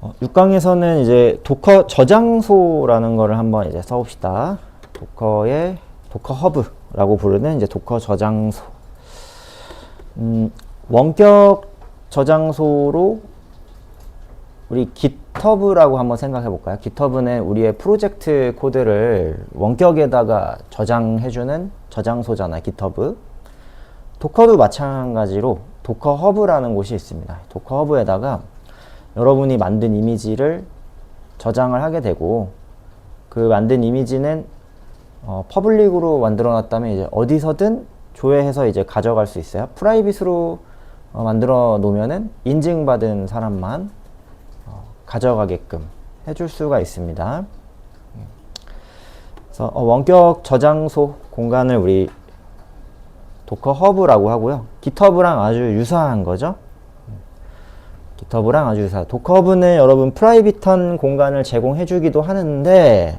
6강에서는 이제 도커 저장소라는 거를 한번 이제 써봅시다. 도커의 도커 허브라고 부르는 이제 도커 저장소. 원격 저장소로 우리 GitHub라고 한번 생각해 볼까요? GitHub는 우리의 프로젝트 코드를 원격에다가 저장해주는 저장소잖아요, GitHub. 도커도 마찬가지로 도커 허브라는 곳이 있습니다. 도커 허브에다가 여러분이 만든 이미지를 저장을 하게 되고, 그 만든 이미지는 퍼블릭으로 만들어 놨다면 이제 어디서든 조회해서 이제 가져갈 수 있어요. 프라이빗으로 만들어 놓으면은 인증받은 사람만 가져가게끔 해줄 수가 있습니다. 그래서 원격 저장소 공간을 우리 도커 허브라고 하고요. GitHub랑 아주 유사한 거죠. GitHub랑 아주 유사. 도커 허브는 여러분 프라이빗한 공간을 제공해 주기도 하는데,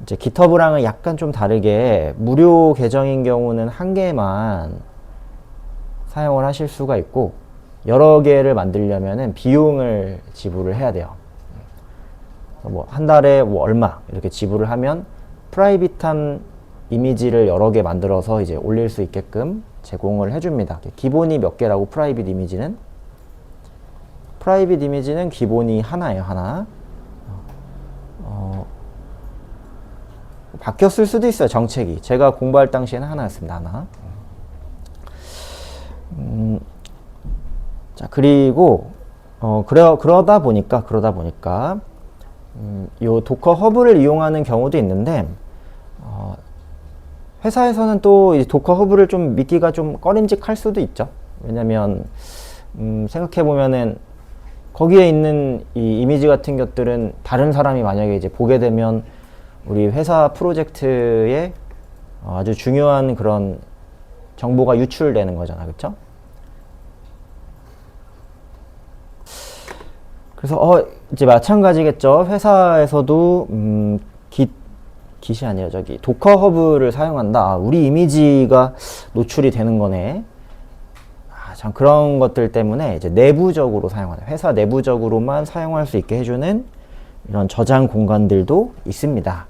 이제 GitHub랑은 약간 좀 다르게 무료 계정인 경우는 한 개만 사용을 하실 수가 있고, 여러 개를 만들려면은 비용을 지불을 해야 돼요. 뭐 한 달에 뭐 얼마 이렇게 지불을 하면 프라이빗한 이미지를 여러 개 만들어서 이제 올릴 수 있게끔 제공을 해줍니다. 기본이 몇 개라고? 프라이빗 이미지는 기본이 하나예요, 하나. 바뀌었을 수도 있어요, 정책이. 제가 공부할 당시에는 하나였습니다, 하나. 자, 그리고 그러다 보니까 요 도커 허브를 이용하는 경우도 있는데, 회사에서는 또 이 도커 허브를 좀 믿기가 좀 꺼림직할 수도 있죠. 왜냐면 생각해 보면은 거기에 있는 이 이미지 같은 것들은 다른 사람이 만약에 이제 보게 되면 우리 회사 프로젝트에 아주 중요한 그런 정보가 유출되는 거잖아, 그쵸? 그래서 이제 마찬가지겠죠. 회사에서도 깃이 아니라 저기 도커 허브를 사용한다. 우리 이미지가 노출이 되는 거네. 참 그런 것들 때문에 이제 내부적으로 사용하는, 회사 내부적으로만 사용할 수 있게 해주는 이런 저장 공간들도 있습니다.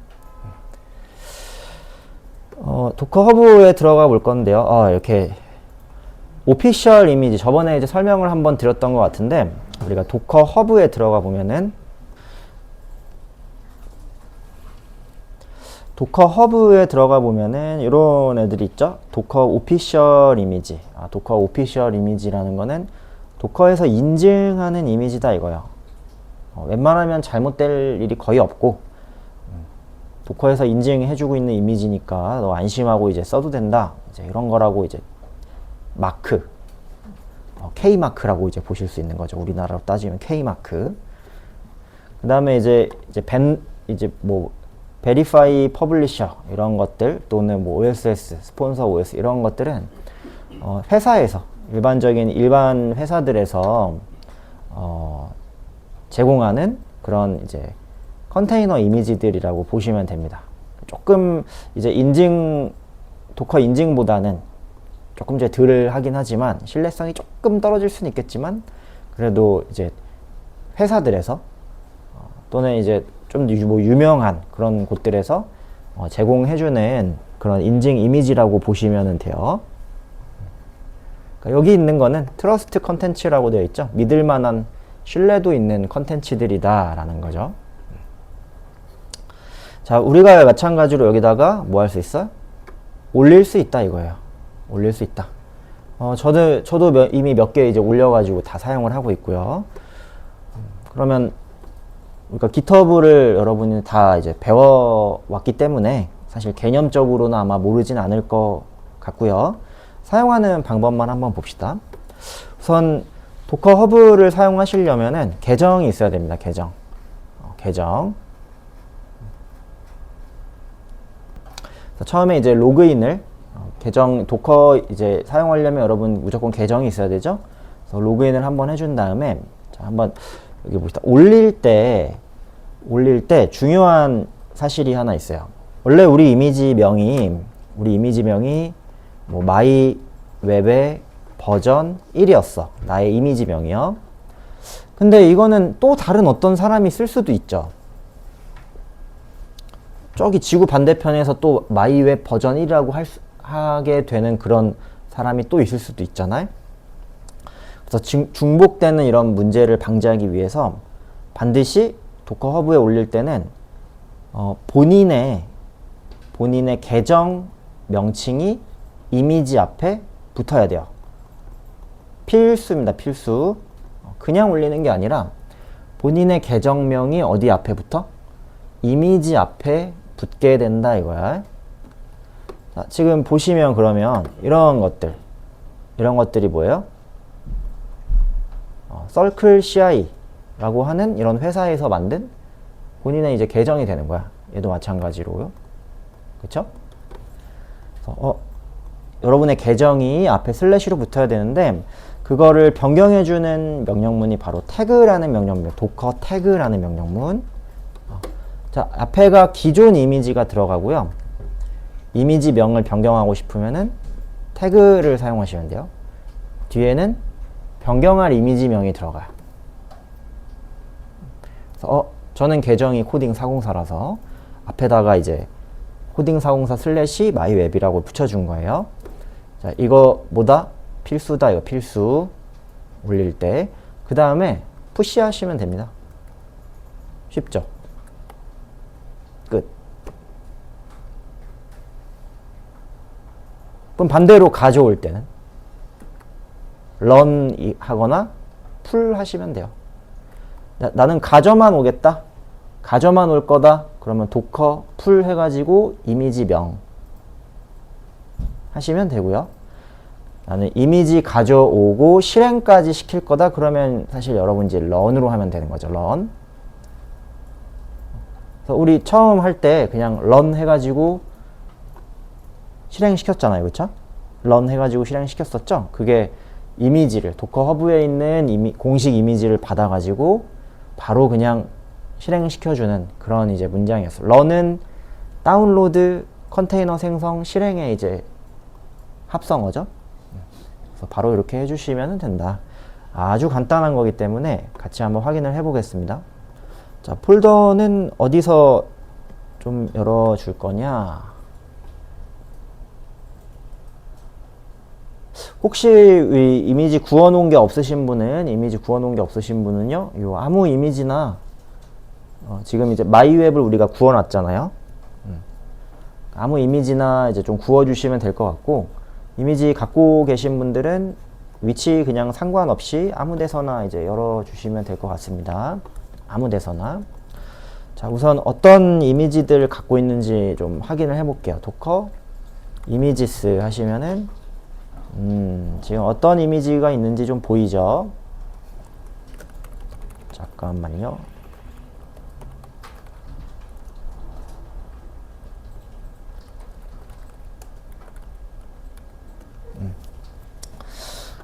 도커 허브에 들어가 볼 건데요. 이렇게 오피셜 이미지, 저번에 이제 설명을 한번 드렸던 것 같은데, 우리가 도커 허브에 들어가 보면은 이런 애들이 있죠. 도커 오피셜 이미지. 도커 오피셜 이미지라는 거는 도커에서 인증하는 이미지다 이거예요. 웬만하면 잘못될 일이 거의 없고, 도커에서 인증해주고 있는 이미지니까 너 안심하고 이제 써도 된다. 이제 이런 거라고 이제 마크, K마크라고 이제 보실 수 있는 거죠. 우리나라로 따지면 K마크. 그 다음에 이제 뭐 베리파이 퍼블리셔 이런 것들, 또는 뭐 OSS, 스폰서 OS 이런 것들은 회사에서 일반 회사들에서 제공하는 그런 이제 컨테이너 이미지들이라고 보시면 됩니다. 조금 이제 도커 인증보다는 조금 이제 덜 하긴 하지만 신뢰성이 조금 떨어질 수는 있겠지만, 그래도 이제 회사들에서 또는 이제 좀 뭐 유명한 그런 곳들에서 제공해주는 그런 인증 이미지라고 보시면 돼요. 그러니까 여기 있는 거는 트러스트 컨텐츠라고 되어 있죠. 믿을 만한 신뢰도 있는 컨텐츠들이다 라는 거죠. 자, 우리가 마찬가지로 여기다가 뭐 할 수 있어? 올릴 수 있다 이거예요. 올릴 수 있다. 저도 이미 몇 개 이제 올려가지고 다 사용을 하고 있고요. 그러면 그러니까 GitHub를 여러분이 다 이제 배워왔기 때문에 사실 개념적으로는 아마 모르진 않을 것 같고요. 사용하는 방법만 한번 봅시다. 우선 도커 허브를 사용하시려면은 계정이 있어야 됩니다. 계정. 처음에 이제 로그인을 도커 이제 사용하려면 여러분 무조건 계정이 있어야 되죠. 그래서 로그인을 한번 해준 다음에, 자, 한번 여기 봅시다. 올릴 때 중요한 사실이 하나 있어요. 원래 우리 이미지 명이 뭐 마이 웹의 버전 1이었어. 나의 이미지 명이요. 근데 이거는 또 다른 어떤 사람이 쓸 수도 있죠. 저기 지구 반대편에서 또 마이웹 버전 1이라고 하게 되는 그런 사람이 또 있을 수도 있잖아요. 그래서 중복되는 이런 문제를 방지하기 위해서 반드시 도커 허브에 올릴 때는 본인의 계정 명칭이 이미지 앞에 붙어야 돼요. 필수입니다. 필수. 그냥 올리는 게 아니라 본인의 계정명이 어디 앞에 붙어? 이미지 앞에 붙게 된다 이거야. 자, 지금 보시면 그러면 이런 것들이 뭐예요? Circle CI라고 하는 이런 회사에서 만든 본인의 이제 계정이 되는 거야. 얘도 마찬가지로요. 그쵸? 그래서 여러분의 계정이 앞에 슬래시로 붙어야 되는데 그거를 변경해주는 명령문이 바로 태그라는 명령문, 도커 태그라는 명령문. 자, 앞에가 기존 이미지가 들어가고요. 이미지 명을 변경하고 싶으면은 태그를 사용하시면 돼요. 뒤에는 변경할 이미지 명이 들어가요. 그래서 저는 계정이 코딩 404라서 앞에다가 이제 코딩 404 슬래시 마이웹이라고 붙여준 거예요. 자, 이거 뭐다? 필수다. 이거 필수 올릴 때. 그 다음에 푸시 하시면 됩니다. 쉽죠? 끝. 그럼 반대로 가져올 때는 run 하거나 풀 하시면 돼요. 나는 가져만 오겠다. 가져만 올 거다. 그러면 도커 풀 해가지고 이미지 명 하시면 되고요. 나는 이미지 가져오고 실행까지 시킬 거다. 그러면 사실 여러분 이제 run으로 하면 되는 거죠. run. 그래서 우리 처음 할 때 그냥 run 해가지고 실행시켰잖아요. 그쵸? run 해가지고 실행시켰었죠? 그게 이미지를, 도커 허브에 있는 공식 이미지를 받아가지고 바로 그냥 실행시켜주는 그런 이제 문장이었어요. run은 다운로드, 컨테이너 생성, 실행의 이제 합성어죠. 그래서 바로 이렇게 해주시면 된다. 아주 간단한 거기 때문에 같이 한번 확인을 해보겠습니다. 자, 폴더는 어디서 좀 열어줄 거냐? 혹시 이 이미지 구워놓은 게 없으신 분은요, 요 아무 이미지나 지금 이제 마이웹을 우리가 구워놨잖아요. 아무 이미지나 이제 좀 구워주시면 될 것 같고, 이미지 갖고 계신 분들은 위치 그냥 상관없이 아무 데서나 이제 열어주시면 될 것 같습니다. 아무 데서나. 자, 우선 어떤 이미지들 갖고 있는지 좀 확인을 해볼게요. 도커 이미지스 하시면은 지금 어떤 이미지가 있는지 좀 보이죠? 잠깐만요.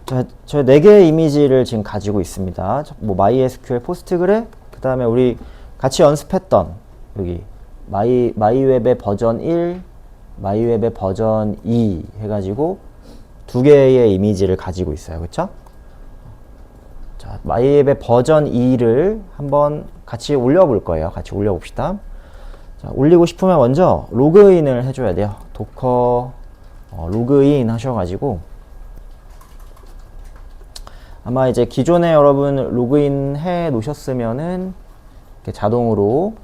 자, 저 4개의 이미지를 지금 가지고 있습니다. 뭐 MySQL, 포스트그래, 그 다음에 우리 같이 연습했던 여기 마이웹의 버전 1, 마이웹의 버전 2 해가지고 2개의 이미지를 가지고 있어요. 그쵸? 자, 마이웹의 버전 2를 한번 같이 올려볼 거예요. 같이 올려봅시다. 자, 올리고 싶으면 먼저 로그인을 해줘야 돼요. 도커 로그인 하셔가지고 아마 이제 기존에 여러분 로그인 해 놓으셨으면은 자동으로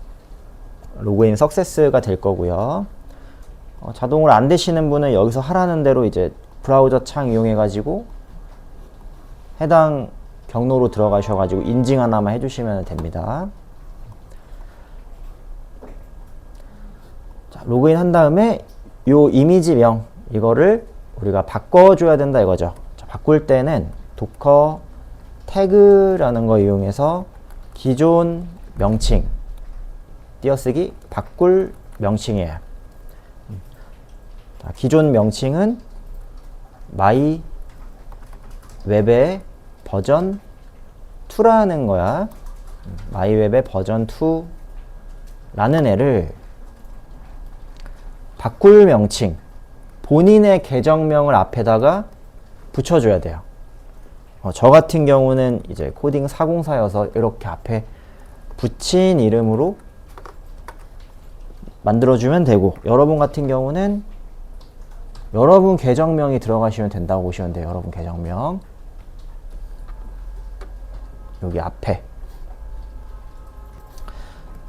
로그인 석세스가 될 거고요. 자동으로 안 되시는 분은 여기서 하라는 대로 이제 브라우저 창 이용해 가지고 해당 경로로 들어가셔 가지고 인증 하나만 해주시면 됩니다. 자, 로그인 한 다음에 요 이미지명 이거를 우리가 바꿔줘야 된다 이거죠. 자, 바꿀 때는 도커 태그라는 거 이용해서 기존 명칭 띄어쓰기 바꿀 명칭이에요. 자, 기존 명칭은 마이 웹의 버전 2라는 거야. 마이 웹의 버전 2라는 애를 바꿀 명칭 본인의 계정명을 앞에다가 붙여줘야 돼요. 저 같은 경우는 이제 코딩 404여서 이렇게 앞에 붙인 이름으로 만들어주면 되고, 여러분 같은 경우는 여러분 계정명이 들어가시면 된다고 보시면 돼요. 여러분 계정명. 여기 앞에.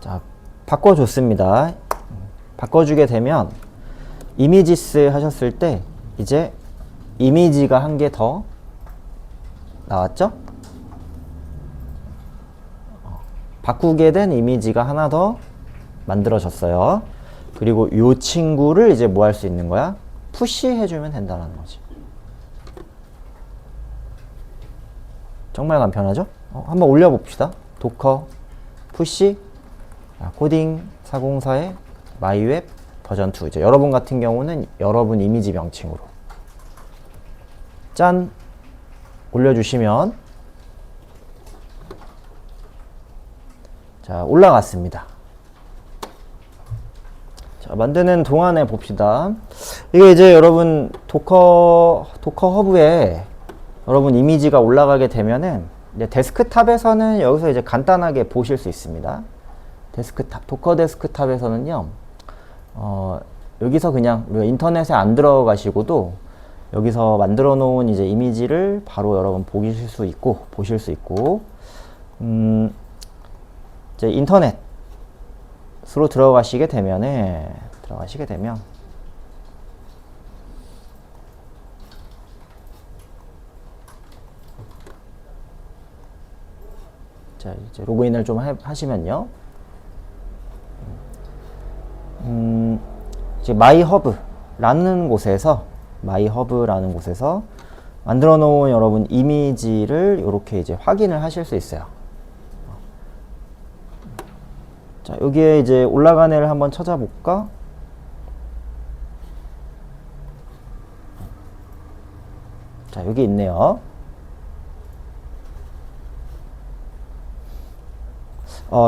자, 바꿔줬습니다. 바꿔주게 되면 이미지스 하셨을 때 이제 이미지가 한 개 더 나왔죠? 바꾸게 된 이미지가 하나 더 만들어졌어요. 그리고 이 친구를 이제 뭐 할 수 있는 거야? 푸시 해주면 된다는 거지. 정말 간편하죠? 한번 올려봅시다. 도커 푸시 코딩 404의 마이웹 버전 2. 이제 여러분 같은 경우는 여러분 이미지 명칭으로 짠 올려주시면 자 올라갔습니다. 자 만드는 동안에 봅시다. 이게 이제 여러분 도커 허브에 여러분 이미지가 올라가게 되면은 이제 데스크탑에서는 여기서 이제 간단하게 보실 수 있습니다. 데스크탑, 도커 데스크탑에서는요, 여기서 그냥 우리가 인터넷에 안 들어가시고도 여기서 만들어 놓은 이제 이미지를 바로 여러분 보실 수 있고, 이제 인터넷으로 들어가시게 되면, 자, 이제 로그인을 좀 하시면요. 이제 마이허브라는 곳에서 만들어 놓은 여러분 이미지를 이렇게 이제 확인을 하실 수 있어요. 자, 여기에 이제 올라간 애를 한번 찾아볼까? 자, 여기 있네요.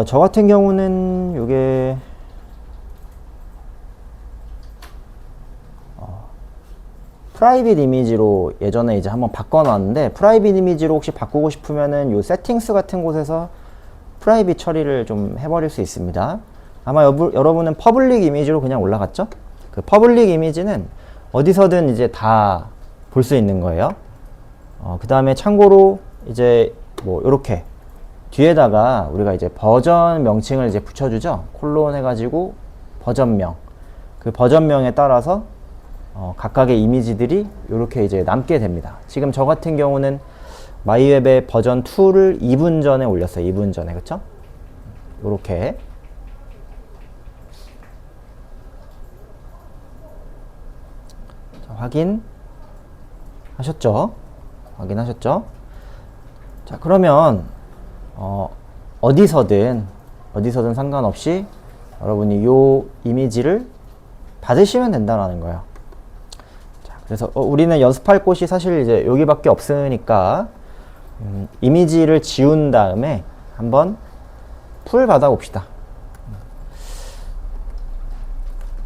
저 같은 경우는 요게 프라이빗 이미지로 예전에 이제 한번 바꿔놨는데, 프라이빗 이미지로 혹시 바꾸고 싶으면은 요 세팅스 같은 곳에서 프라이빗 처리를 좀 해버릴 수 있습니다. 아마 여러분은 퍼블릭 이미지로 그냥 올라갔죠? 그 퍼블릭 이미지는 어디서든 이제 다 볼 수 있는 거예요. 그 다음에 참고로 이제 뭐 요렇게 뒤에다가 우리가 이제 버전 명칭을 이제 붙여주죠. 콜론 해가지고 버전명. 그 버전명에 따라서 각각의 이미지들이 이렇게 이제 남게 됩니다. 지금 저 같은 경우는 마이웹의 버전 2를 2분 전에 올렸어요. 2분 전에. 그쵸? 요렇게. 자, 확인하셨죠? 자, 그러면 어디서든 상관없이 여러분이 요 이미지를 받으시면 된다는 거예요. 자, 그래서 우리는 연습할 곳이 사실 이제 여기밖에 없으니까 이미지를 지운 다음에 한번 풀 받아 봅시다.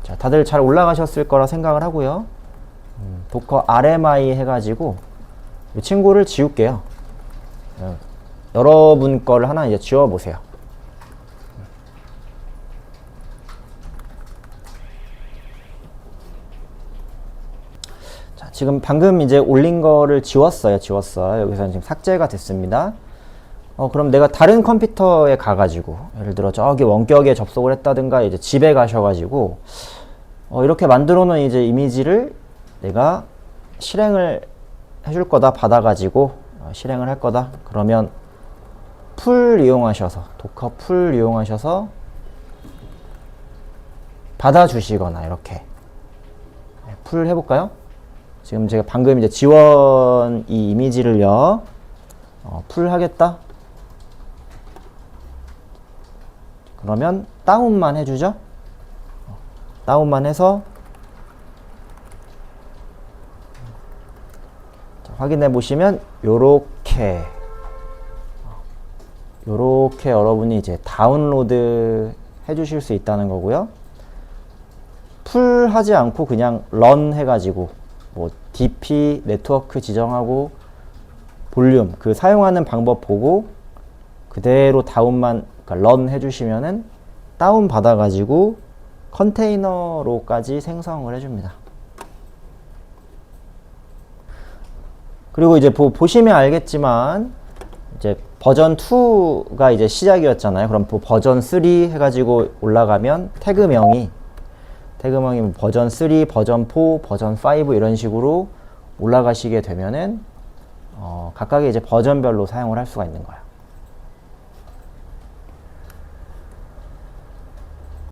자, 다들 잘 올라가셨을 거라 생각을 하고요. 도커 RMI 해가지고 이 친구를 지울게요. 여러분 거를 하나 이제 지워 보세요. 자, 지금 방금 이제 올린 거를 지웠어요. 여기서는 지금 삭제가 됐습니다. 그럼 내가 다른 컴퓨터에 가가지고, 예를 들어 저기 원격에 접속을 했다든가, 이제 집에 가셔가지고, 이렇게 만들어 놓은 이제 이미지를 내가 실행을 해줄 거다, 받아가지고, 실행을 할 거다. 그러면 풀 이용하셔서, 도커 풀 이용하셔서 받아주시거나, 이렇게. 풀 해볼까요? 지금 제가 방금 이제 지원 이 이미지를요, 풀 하겠다. 그러면 다운만 해주죠. 다운만 해서 확인해 보시면 요렇게 여러분이 이제 다운로드 해 주실 수 있다는 거고요. 풀 하지 않고 그냥 런 해가지고 뭐 DP 네트워크 지정하고 볼륨, 그 사용하는 방법 보고 그대로 다운만, 그러니까 런 해주시면은 다운 받아가지고 컨테이너로까지 생성을 해줍니다. 그리고 이제 보시면 알겠지만 이제 버전 2가 이제 시작이었잖아요. 그럼 버전 3 해가지고 올라가면 태그명이 버전 3, 버전 4, 버전 5 이런 식으로 올라가시게 되면은 각각의 이제 버전별로 사용을 할 수가 있는 거예요.